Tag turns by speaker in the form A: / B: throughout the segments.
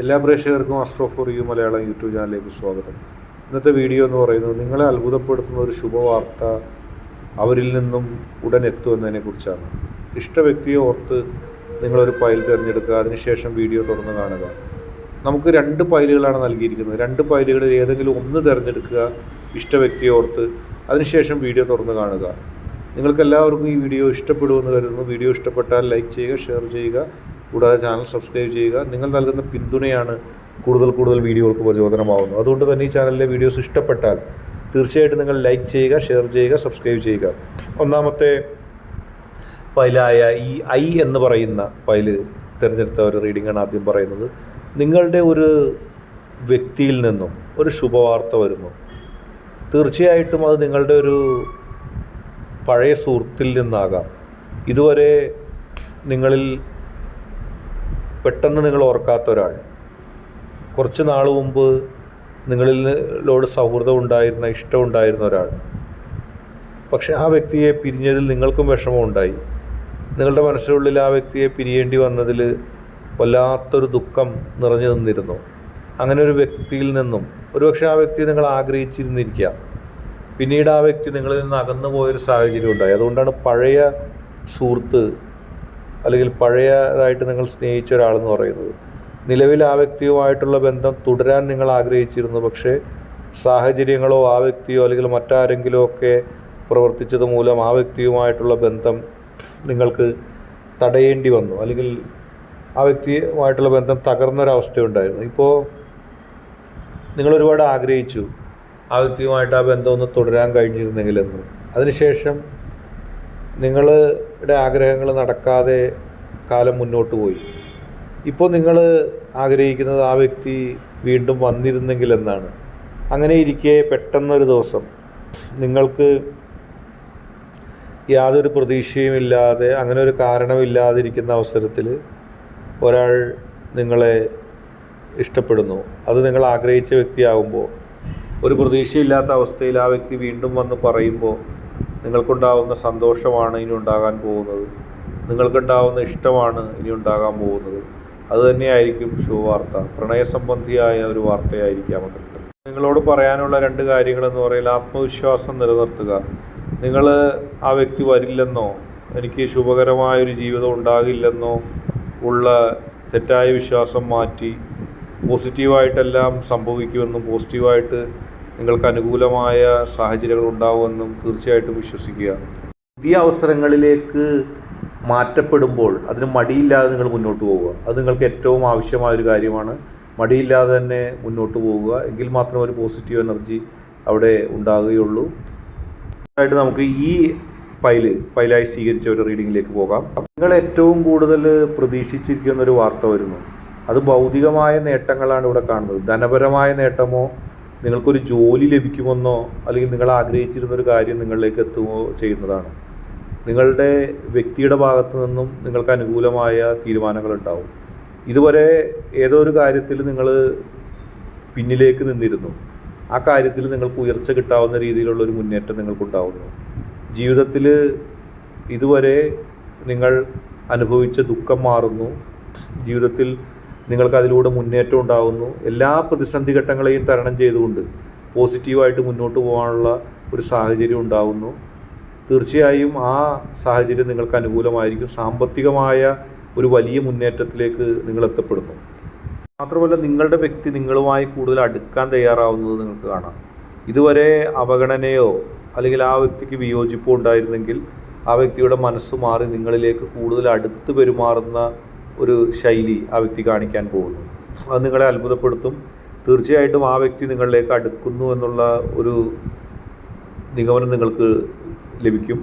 A: എല്ലാ പ്രേക്ഷകർക്കും Astro for you Malayalam YouTube ചാനലിലേക്ക് സ്വാഗതം. ഇന്നത്തെ വീഡിയോ എന്ന് പറയുന്നത് നിങ്ങളെ അത്ഭുതപ്പെടുത്തുന്ന ഒരു ശുഭവാർത്ത അവരിൽ നിന്നും ഉടൻ എത്തുമെന്നതിനെക്കുറിച്ചാണ്. ഇഷ്ട വ്യക്തിയെ ഓർത്ത് നിങ്ങളൊരു ഫയൽ തിരഞ്ഞെടുക്കുക, അതിനുശേഷം വീഡിയോ തുറന്ന് കാണുക. നമുക്ക് 2 ഫയലുകളാണ് നൽകിയിരിക്കുന്നത്. 2 ഫയലുകളിൽ ഏതെങ്കിലും ഒന്ന് തിരഞ്ഞെടുക്കുക, ഇഷ്ട വ്യക്തിയെ ഓർത്ത്, അതിനുശേഷം വീഡിയോ തുറന്ന് കാണുക. നിങ്ങൾക്കെല്ലാവർക്കും ഈ വീഡിയോ ഇഷ്ടപ്പെടുമെന്ന് കരുതുന്നു. വീഡിയോ ഇഷ്ടപ്പെട്ടാൽ ലൈക്ക് ചെയ്യുക, ഷെയർ ചെയ്യുക, കൂടാതെ ചാനൽ സബ്സ്ക്രൈബ് ചെയ്യുക. നിങ്ങൾ നൽകുന്ന പിന്തുണയാണ് കൂടുതൽ വീഡിയോകൾക്ക് പ്രചോദനമാവുന്നത്. അതുകൊണ്ട് തന്നെ ഈ ചാനലിലെ വീഡിയോസ് ഇഷ്ടപ്പെട്ടാൽ തീർച്ചയായിട്ടും നിങ്ങൾ ലൈക്ക് ചെയ്യുക, ഷെയർ ചെയ്യുക, സബ്സ്ക്രൈബ് ചെയ്യുക. ഒന്നാമത്തെ ഫയലായ ഈ ഐ എന്ന് പറയുന്ന ഫയല് തിരഞ്ഞെടുത്ത ഒരു റീഡിങ്ങാണ് ആദ്യം പറയുന്നത്. നിങ്ങളുടെ ഒരു വ്യക്തിയിൽ നിന്നും ഒരു ശുഭവാർത്ത വരുന്നു. തീർച്ചയായിട്ടും അത് നിങ്ങളുടെ ഒരു പഴയ സുഹൃത്തിൽ നിന്നാകാം. ഇതുവരെ നിങ്ങളിൽ പെട്ടെന്ന് നിങ്ങൾ ഓർക്കാത്ത ഒരാൾ, കുറച്ച് നാൾ മുമ്പ് നിങ്ങളിലോട് സൗഹൃദം ഉണ്ടായിരുന്ന, ഇഷ്ടമുണ്ടായിരുന്ന ഒരാൾ, പക്ഷെ ആ വ്യക്തിയെ പിരിഞ്ഞതിൽ നിങ്ങൾക്കും വിഷമമുണ്ടായി. നിങ്ങളുടെ മനസ്സിനുള്ളിൽ ആ വ്യക്തിയെ പിരിയേണ്ടി വന്നതിൽ വല്ലാത്തൊരു ദുഃഖം നിറഞ്ഞു നിന്നിരുന്നു. അങ്ങനെ ഒരു വ്യക്തിയിൽ നിന്നും ഒരുപക്ഷെ ആ വ്യക്തി നിങ്ങൾ ആഗ്രഹിച്ചിരുന്നിരിക്കാം. പിന്നീട് ആ വ്യക്തി നിങ്ങളിൽ നിന്ന് അകന്നു പോയൊരു സാഹചര്യം ഉണ്ടായി. അതുകൊണ്ടാണ് പഴയ സുഹൃത്ത് അല്ലെങ്കിൽ പഴയതായിട്ട് നിങ്ങൾ സ്നേഹിച്ച ഒരാളെന്ന് പറയുന്നത്. നിലവിൽ ആ വ്യക്തിയുമായിട്ടുള്ള ബന്ധം തുടരാൻ നിങ്ങൾ ആഗ്രഹിച്ചിരുന്നു. പക്ഷേ സാഹചര്യങ്ങളോ ആ വ്യക്തിയോ അല്ലെങ്കിൽ മറ്റാരെങ്കിലോ ഒക്കെ പ്രവർത്തിച്ചത് മൂലം ആ വ്യക്തിയുമായിട്ടുള്ള ബന്ധം നിങ്ങൾക്ക് തടയേണ്ടി വന്നു, അല്ലെങ്കിൽ ആ വ്യക്തിയുമായിട്ടുള്ള ബന്ധം തകർന്നൊരവസ്ഥയുണ്ടായിരുന്നു. ഇപ്പോൾ നിങ്ങൾ ഒരുപാട് ആഗ്രഹിച്ചു ആ വ്യക്തിയുമായിട്ട് ആ ബന്ധം ഒന്ന് തുടരാൻ കഴിഞ്ഞിരുന്നെങ്കിലെന്ന്. അതിനുശേഷം നിങ്ങളുടെ ആഗ്രഹങ്ങൾ നടക്കാതെ കാലം മുന്നോട്ട് പോയി. ഇപ്പോൾ നിങ്ങൾ ആഗ്രഹിക്കുന്നത് ആ വ്യക്തി വീണ്ടും വന്നിരുന്നെങ്കിലെന്നാണ്. അങ്ങനെ ഇരിക്കെ പെട്ടെന്നൊരു ദിവസം നിങ്ങൾക്ക് യാതൊരു പ്രതീക്ഷയുമില്ലാതെ, അങ്ങനെ ഒരു കാരണമില്ലാതിരിക്കുന്ന അവസരത്തിൽ ഒരാൾ നിങ്ങളെ ഇഷ്ടപ്പെടുന്നു. അത് നിങ്ങൾ ആഗ്രഹിച്ച വ്യക്തിയാകുമ്പോൾ, ഒരു പ്രതീക്ഷയില്ലാത്ത അവസ്ഥയിൽ ആ വ്യക്തി വീണ്ടും വന്ന് പറയുമ്പോൾ നിങ്ങൾക്കുണ്ടാവുന്ന സന്തോഷമാണ് ഇനി ഉണ്ടാകാൻ പോകുന്നത്. നിങ്ങൾക്കുണ്ടാവുന്ന ഇഷ്ടമാണ് ഇനി ഉണ്ടാകാൻ പോകുന്നത്. അതുതന്നെയായിരിക്കും ശുഭവാർത്ത. പ്രണയസംബന്ധിയായ ഒരു വാർത്തയായിരിക്കാം അത്. നിങ്ങളോട് പറയാനുള്ള 2 കാര്യങ്ങളെന്ന് പറയുന്നത്, ആത്മവിശ്വാസം നിലനിർത്തുക. നിങ്ങൾ ആ വ്യക്തി വരില്ലെന്നോ എനിക്ക് ശുഭകരമായൊരു ജീവിതം ഉണ്ടാകില്ലെന്നോ ഉള്ള തെറ്റായ വിശ്വാസം മാറ്റി പോസിറ്റീവായിട്ടെല്ലാം സംഭവിക്കുമെന്നും പോസിറ്റീവായിട്ട് നിങ്ങൾക്ക് അനുകൂലമായ സാഹചര്യങ്ങൾ ഉണ്ടാകുമെന്നും തീർച്ചയായിട്ടും വിശ്വസിക്കുക. പുതിയ അവസരങ്ങളിലേക്ക് മാറ്റപ്പെടുമ്പോൾ അതിന് മടിയില്ലാതെ നിങ്ങൾ മുന്നോട്ട് പോവുക. അത് നിങ്ങൾക്ക് ഏറ്റവും ആവശ്യമായൊരു കാര്യമാണ്. മടിയില്ലാതെ തന്നെ മുന്നോട്ട് പോവുക. എങ്കിൽ മാത്രമേ ഒരു പോസിറ്റീവ് എനർജി അവിടെ ഉണ്ടാകുകയുള്ളൂ. ആയിട്ട് നമുക്ക് ഈ ഫയലായി സ്വീകരിച്ച ഒരു റീഡിങ്ങിലേക്ക് പോകാം. നിങ്ങൾ ഏറ്റവും കൂടുതൽ പ്രതീക്ഷിച്ചിരിക്കുന്ന ഒരു വാർത്ത വരുന്നു. അത് ഭൗതികമായ നേട്ടങ്ങളാണ് ഇവിടെ കാണുന്നത്. ധനപരമായ നേട്ടമോ നിങ്ങൾക്കൊരു ജോലി ലഭിക്കുമെന്നോ അല്ലെങ്കിൽ നിങ്ങൾ ആഗ്രഹിച്ചിരുന്നൊരു കാര്യം നിങ്ങളിലേക്ക് എത്തുകയോ ചെയ്യുന്നതാണ്. നിങ്ങളുടെ വ്യക്തിയുടെ ഭാഗത്തു നിന്നും നിങ്ങൾക്ക് അനുകൂലമായ തീരുമാനങ്ങളുണ്ടാവും. ഇതുവരെ ഏതോ ഒരു കാര്യത്തിൽ നിങ്ങൾ പിന്നിലേക്ക് നിന്നിരുന്നു. ആ കാര്യത്തിൽ നിങ്ങൾക്ക് ഉയർച്ച കിട്ടാവുന്ന രീതിയിലുള്ളൊരു മുന്നേറ്റം നിങ്ങൾക്കുണ്ടാവുന്നു. ജീവിതത്തിൽ ഇതുവരെ നിങ്ങൾ അനുഭവിച്ച ദുഃഖം മാറുന്നു. ജീവിതത്തിൽ നിങ്ങൾക്ക് അതിലൂടെ മുന്നേറ്റം ഉണ്ടാകുന്നു. എല്ലാ പ്രതിസന്ധി ഘട്ടങ്ങളെയും തരണം ചെയ്തുകൊണ്ട് പോസിറ്റീവായിട്ട് മുന്നോട്ട് പോകാനുള്ള ഒരു സാഹചര്യം ഉണ്ടാകുന്നു. തീർച്ചയായും ആ സാഹചര്യം നിങ്ങൾക്ക് അനുകൂലമായിരിക്കും. സാമ്പത്തികമായ ഒരു വലിയ മുന്നേറ്റത്തിലേക്ക് നിങ്ങൾ എത്തപ്പെടുന്നു. മാത്രമല്ല, നിങ്ങളുടെ വ്യക്തി നിങ്ങളുമായി കൂടുതൽ അടുക്കാൻ തയ്യാറാവുന്നത് നിങ്ങൾക്ക് കാണാം. ഇതുവരെ അവഗണനയോ അല്ലെങ്കിൽ ആ വ്യക്തിക്ക് വിയോജിപ്പോ ഉണ്ടായിരുന്നെങ്കിൽ ആ വ്യക്തിയുടെ മനസ്സ് മാറി നിങ്ങളിലേക്ക് കൂടുതൽ അടുത്ത് പെരുമാറുന്ന ഒരു ശൈലി ആ വ്യക്തി കാണിക്കാൻ പോകുന്നു. അത് നിങ്ങളെ അത്ഭുതപ്പെടുത്തും. തീർച്ചയായിട്ടും ആ വ്യക്തി നിങ്ങളിലേക്ക് അടുക്കുന്നു എന്നുള്ള ഒരു നിഗമനം നിങ്ങൾക്ക് ലഭിക്കും.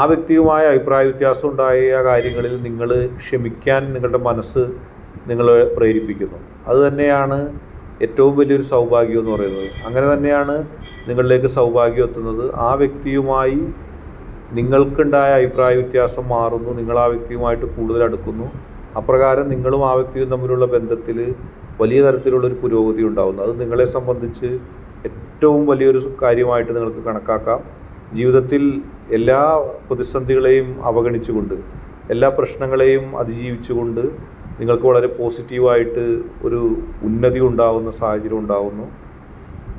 A: ആ വ്യക്തിയുമായ അഭിപ്രായ വ്യത്യാസം ഉണ്ടായ കാര്യങ്ങളിൽ നിങ്ങൾ ക്ഷമിക്കാൻ നിങ്ങളുടെ മനസ്സ് നിങ്ങളെ പ്രേരിപ്പിക്കുന്നു. അതുതന്നെയാണ് ഏറ്റവും വലിയൊരു സൗഭാഗ്യം എന്ന് പറയുന്നത്. അങ്ങനെ തന്നെയാണ് നിങ്ങളിലേക്ക് സൗഭാഗ്യം എത്തുന്നത്. ആ വ്യക്തിയുമായി നിങ്ങൾക്കുണ്ടായ അഭിപ്രായ വ്യത്യാസം മാറുന്നു. നിങ്ങൾ ആ വ്യക്തിയുമായിട്ട് കൂടുതൽ അടുക്കുന്നു. അപ്രകാരം നിങ്ങളും ആ വ്യക്തിയും തമ്മിലുള്ള ബന്ധത്തിൽ വലിയ തരത്തിലുള്ളൊരു പുരോഗതി ഉണ്ടാകുന്നു. അത് നിങ്ങളെ സംബന്ധിച്ച് ഏറ്റവും വലിയൊരു കാര്യമായിട്ട് നിങ്ങൾക്ക് കണക്കാക്കാം. ജീവിതത്തിൽ എല്ലാ പ്രതിസന്ധികളെയും അവഗണിച്ചുകൊണ്ട്, എല്ലാ പ്രശ്നങ്ങളെയും അതിജീവിച്ചുകൊണ്ട് നിങ്ങൾക്ക് വളരെ പോസിറ്റീവായിട്ട് ഒരു ഉന്നതി ഉണ്ടാകുന്ന സാഹചര്യം ഉണ്ടാകുന്നു.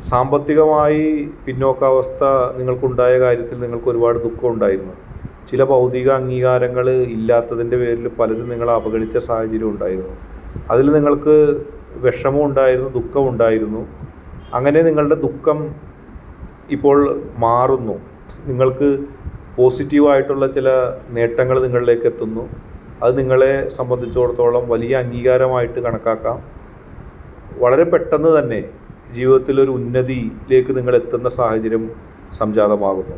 A: സാമ്പത്തികമായി പിന്നോക്കാവസ്ഥ നിങ്ങൾക്കുണ്ടായ കാര്യത്തിൽ നിങ്ങൾക്ക് ഒരുപാട് ദുഃഖം ഉണ്ടായിരുന്നു. ചില ഭൗതിക അംഗീകാരങ്ങൾ ഇല്ലാത്തതിൻ്റെ പേരിൽ പലരും നിങ്ങളെ അവഗണിച്ച സാഹചര്യം ഉണ്ടായിരുന്നു. അതിൽ നിങ്ങൾക്ക് വിഷമം ഉണ്ടായിരുന്നു, ദുഃഖമുണ്ടായിരുന്നു. അങ്ങനെ നിങ്ങളുടെ ദുഃഖം ഇപ്പോൾ മാറുന്നു. നിങ്ങൾക്ക് പോസിറ്റീവായിട്ടുള്ള ചില നേട്ടങ്ങൾ നിങ്ങളിലേക്ക് എത്തുന്നു. അത് നിങ്ങളെ സംബന്ധിച്ചിടത്തോളം വലിയ അംഗീകാരമായിട്ട് കണക്കാക്കാം. വളരെ പെട്ടെന്ന് തന്നെ ജീവിതത്തിലൊരു ഉന്നതിയിലേക്ക് നിങ്ങൾ എത്തുന്ന സാഹചര്യം സംജാതമാകുന്നു.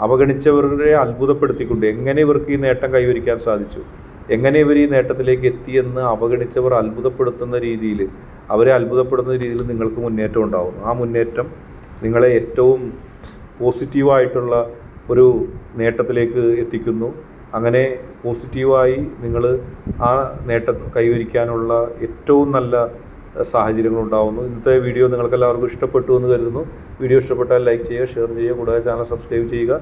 A: അവഗണിച്ചവരെ അത്ഭുതപ്പെടുത്തിക്കൊണ്ട് എങ്ങനെ ഇവർക്ക് ഈ നേട്ടം കൈവരിക്കാൻ സാധിച്ചു, എങ്ങനെ ഇവർ ഈ നേട്ടത്തിലേക്ക് എത്തിയെന്ന് അവഗണിച്ചവർ അത്ഭുതപ്പെടുത്തുന്ന രീതിയിൽ, അവരെ അത്ഭുതപ്പെടുന്ന രീതിയിൽ നിങ്ങൾക്ക് മുന്നേറ്റം ഉണ്ടാകുന്നു. ആ മുന്നേറ്റം നിങ്ങളെ ഏറ്റവും പോസിറ്റീവായിട്ടുള്ള ഒരു നേട്ടത്തിലേക്ക് എത്തിക്കുന്നു. അങ്ങനെ പോസിറ്റീവായി നിങ്ങൾ ആ നേട്ടം കൈവരിക്കാനുള്ള ഏറ്റവും നല്ല സാഹചര്യങ്ങളുണ്ടാകുന്നു. ഇന്നത്തെ വീഡിയോ നിങ്ങൾക്കെല്ലാവർക്കും ഇഷ്ടപ്പെട്ടു എന്ന് കരുതുന്നു. വീഡിയോ ഇഷ്ടപ്പെട്ടാൽ ലൈക്ക് ചെയ്യുക, ഷെയർ ചെയ്യുക, കൂടാതെ ചാനൽ സബ്സ്ക്രൈബ് ചെയ്യുക.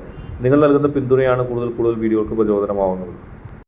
A: നിങ്ങൾ നൽകുന്ന പിന്തുണയാണ് കൂടുതൽ വീഡിയോകൾക്ക് പ്രചോദനമാവുന്നത്.